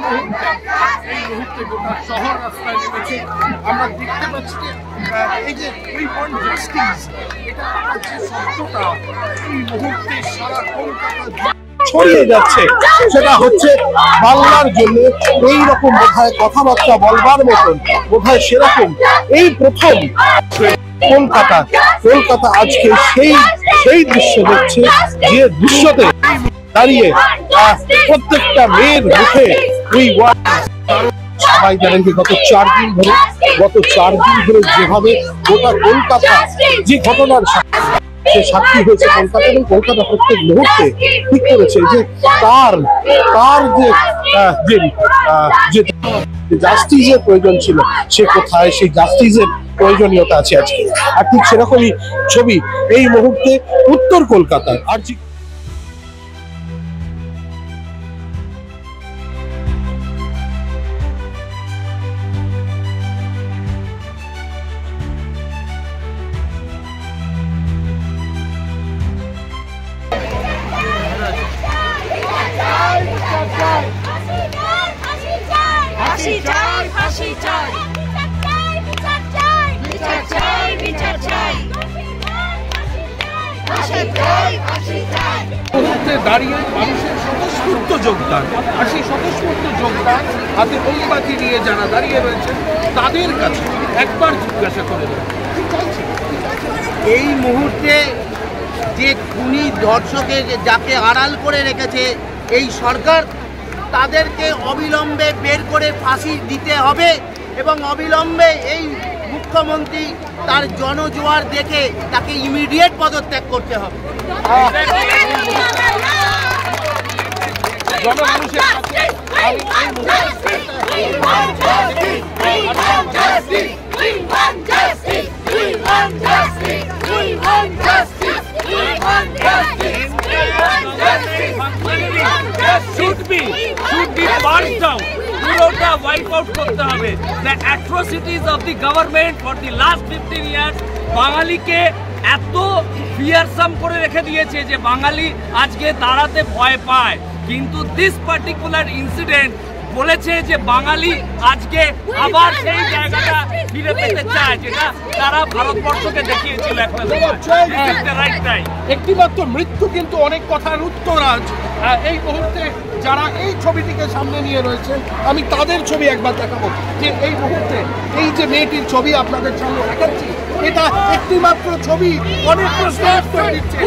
এই মুহূর্তে গোটা শহর রাস্তায় নেমেছে। আমরা দেখতে পাচ্ছি যে এই যে উই ওয়ান্ট জাস্টিস, এটা হচ্ছে শব্দটা এই মুহূর্তে সারা কলকাতা ছড়িয়ে যাচ্ছে। সেটা হচ্ছে বাংলার জন্য এইরকম বোধহয় কথাবার্তা বলবার মতন বোধহয় সেরকম এই প্রথম কলকাতা আজকে সেই দৃশ্য দেখছে, যে দৃশ্যতে দাঁড়িয়ে প্রত্যেকটা মেয়ের মুখে সবাই জানেন যে গত 4 দিন ধরে যেভাবে গোটা কলকাতা যে ঘটনার সাক্ষী হয়েছে কলকাতা, এবং কলকাতা প্রত্যেক মুহূর্তে ঠিক করেছে যে তার যে জাস্টিসের প্রয়োজন ছিল সে কোথায়, সেই জাস্টিসের প্রয়োজনীয়তা আছে আজকে। আর ঠিক সেরকমই ছবি এই মুহূর্তে উত্তর কলকাতায়। আর দাঁড়িয়ে মানুষের স্বতঃস্ফূর্ত যোগদান, আর সেই স্বতঃস্ফূর্ত যোগদান হাতে মোমবাতি নিয়ে যারা দাঁড়িয়ে রয়েছেন তাদের কাছে একবার জিজ্ঞাসা করে এই মুহূর্তে যে খুনি ধর্ষকে যাকে আড়াল করে রেখেছে এই সরকার, তাদেরকে অবিলম্বে বের করে ফাঁসি দিতে হবে এবং অবিলম্বে এই মুখ্যমন্ত্রী তার জনজোয়ার দেখে তাকে ইমিডিয়েট পদত্যাগ করতে হবে। Wipe out করতে হবে the atrocities of the government for the last 15 years। বাঙালিকে এত ফিয়ারসাম করে রেখে দিয়েছে যে বাঙালি আজকে দাঁড়াতে ভয় পায়, কিন্তু দিস পার্টিকুলার ইনসিডেন্ট বলেছে যে বাঙালি আজকে আবার সেই জায়গাটা ফিরে পেতে চায় যেটা তারা ভারতবর্ষকে দেখিয়েছিল একটা সময়। একটিমাত্র মৃত্যু কিন্তু অনেক কথার উত্তর। আজ এই মুহূর্তে যারা এই ছবিটিকে সামনে নিয়ে রয়েছেন আমি তাদের ছবি একবার দেখাবো, যে এই মুহূর্তে এই যে মেয়েটির ছবি আপনাদের সামনে দেখাচ্ছি, এটা একটিমাত্র ছবি অনেক প্রশ্ন উত্তর দিচ্ছে।